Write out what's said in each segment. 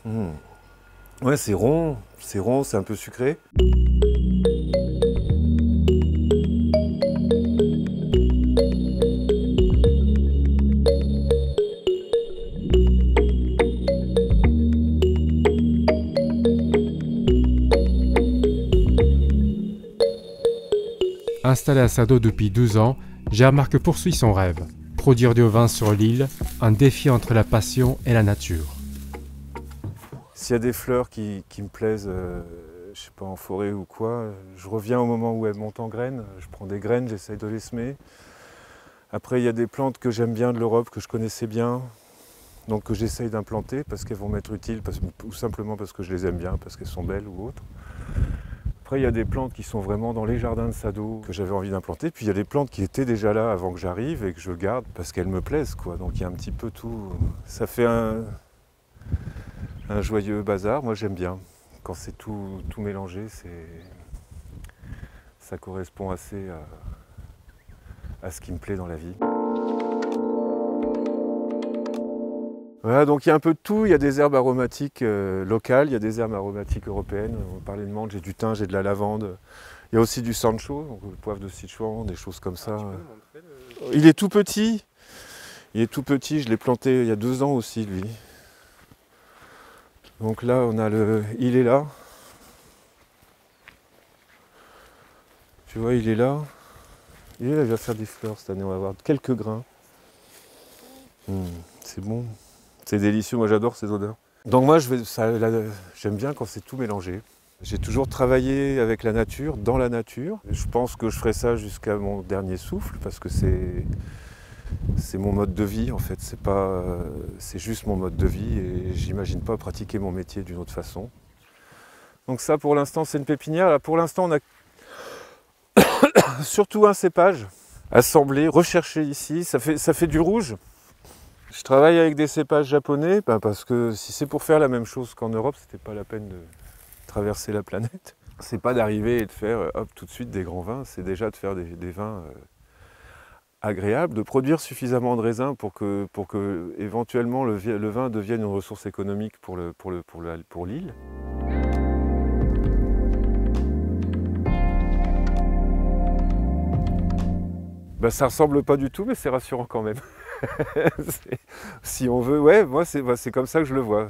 Mmh. Ouais, c'est rond, c'est un peu sucré. Installé à Sado depuis 12 ans, Jean-Marc poursuit son rêve, produire du vin sur l'île, un défi entre la passion et la nature. S'il y a des fleurs qui me plaisent, je sais pas, en forêt ou quoi, je reviens au moment où elles montent en graines, je prends des graines, j'essaye de les semer. Après, il y a des plantes que j'aime bien de l'Europe, que je connaissais bien, donc que j'essaye d'implanter parce qu'elles vont m'être utiles, ou simplement parce que je les aime bien, parce qu'elles sont belles ou autres. Après, il y a des plantes qui sont vraiment dans les jardins de Sado que j'avais envie d'implanter. Puis il y a des plantes qui étaient déjà là avant que j'arrive et que je garde parce qu'elles me plaisent, quoi. Donc il y a un petit peu tout. Ça fait un joyeux bazar. Moi, j'aime bien. Quand c'est tout mélangé, ça correspond assez à ce qui me plaît dans la vie. Voilà, donc il y a un peu de tout. Il y a des herbes aromatiques locales, il y a des herbes aromatiques européennes. On parlait de menthe, j'ai du thym, j'ai de la lavande. Il y a aussi du sancho, donc le poivre de Sichuan, des choses comme ça. Il est tout petit. Il est tout petit, je l'ai planté il y a 2 ans aussi, lui. Donc là, on a il est là. Tu vois, il est là. Il est là, il va faire des fleurs cette année, on va avoir quelques grains. C'est bon. C'est délicieux, moi j'adore ces odeurs. Donc moi j'aime bien quand c'est tout mélangé. J'ai toujours travaillé avec la nature, dans la nature. Je pense que je ferai ça jusqu'à mon dernier souffle parce que c'est mon mode de vie en fait. C'est juste mon mode de vie et j'imagine pas pratiquer mon métier d'une autre façon. Donc ça pour l'instant c'est une pépinière. Là, pour l'instant on a surtout un cépage assemblé, recherché ici. Ça fait du rouge. Je travaille avec des cépages japonais parce que si c'est pour faire la même chose qu'en Europe, c'était pas la peine de traverser la planète. C'est pas d'arriver et de faire hop, tout de suite des grands vins, c'est déjà de faire des vins agréables, de produire suffisamment de raisins pour que éventuellement le vin devienne une ressource économique pour l'île. Ça ressemble pas du tout, mais c'est rassurant quand même. Si on veut, ouais, moi c'est comme ça que je le vois.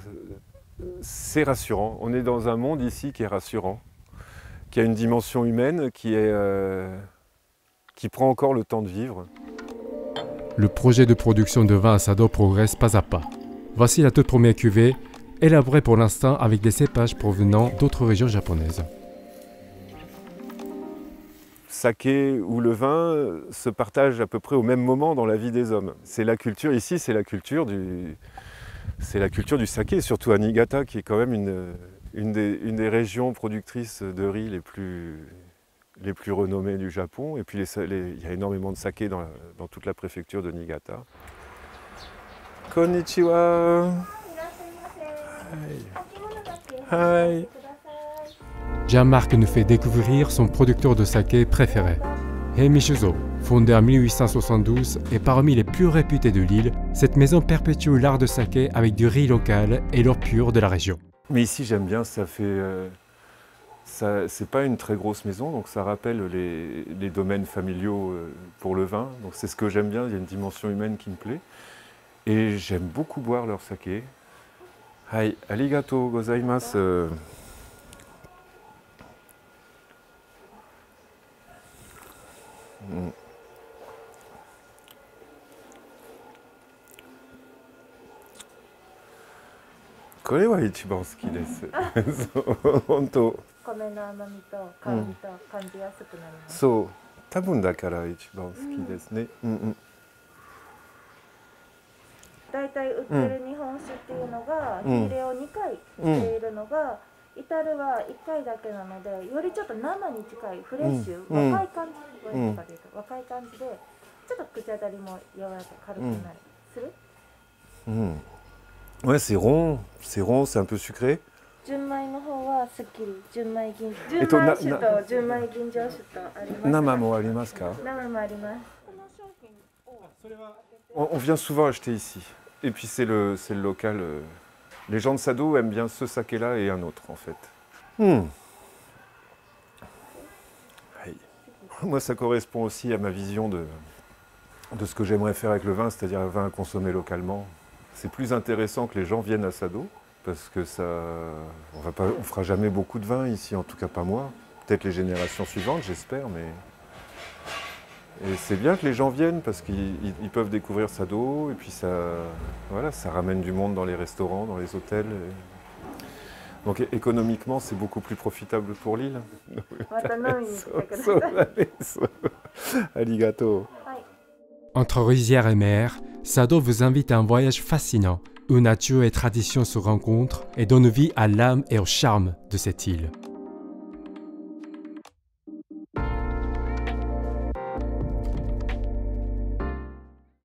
C'est rassurant. On est dans un monde ici qui est rassurant, qui a une dimension humaine, qui prend encore le temps de vivre. Le projet de production de vin à Sado progresse pas à pas. Voici la toute première cuvée, élaborée pour l'instant avec des cépages provenant d'autres régions japonaises. Saké ou le vin se partagent à peu près au même moment dans la vie des hommes. C'est la culture, ici c'est la culture du saké, surtout à Niigata qui est quand même une des régions productrices de riz les plus renommées du Japon. Et puis il y a énormément de saké dans toute la préfecture de Niigata. Konnichiwa. Hi. Hi. Jean-Marc nous fait découvrir son producteur de saké préféré. Heimi Shuzo, fondée en 1872 et parmi les plus réputées de l'île, cette maison perpétue l'art de saké avec du riz local et l'eau pure de la région. Mais ici j'aime bien, c'est pas une très grosse maison, donc ça rappelle les domaines familiaux pour le vin. Donc c'est ce que j'aime bien, il y a une dimension humaine qui me plaît. Et j'aime beaucoup boire leur saké. Hai, arigatou gozaimasu. Kore wa ichiban suki desu. Hontou. 米の甘みと香りと感じやすくなります。そう、多分だから一番好きですね。だいたい売ってる日本酒っていうのが、火入れを2回しているのが、イタルは1回だけなので、よりちょっと生に近いフレッシュ、若い感じ、若い感じで、ちょっと口当たりも柔らか軽くなる、する。Ouais, c'est rond, c'est un peu sucré. 純米の方はすっきり、純米吟醸酒と純米吟醸酒とあります。生もありますか？生もあります。 On vient souvent acheter ici. Et puis c'est le local Les gens de Sado aiment bien ce saké-là et un autre, en fait. Moi, ça correspond aussi à ma vision de ce que j'aimerais faire avec le vin, c'est-à-dire un vin à consommer localement. C'est plus intéressant que les gens viennent à Sado, parce que on fera jamais beaucoup de vin ici, en tout cas pas moi. Peut-être les générations suivantes, j'espère, mais... Et c'est bien que les gens viennent, parce qu'ils peuvent découvrir Sado, et puis ça ramène du monde dans les restaurants, dans les hôtels. Donc économiquement, c'est beaucoup plus profitable pour l'île. Arigato. Entre rizière et mer, Sado vous invite à un voyage fascinant où nature et tradition se rencontrent et donnent vie à l'âme et au charme de cette île.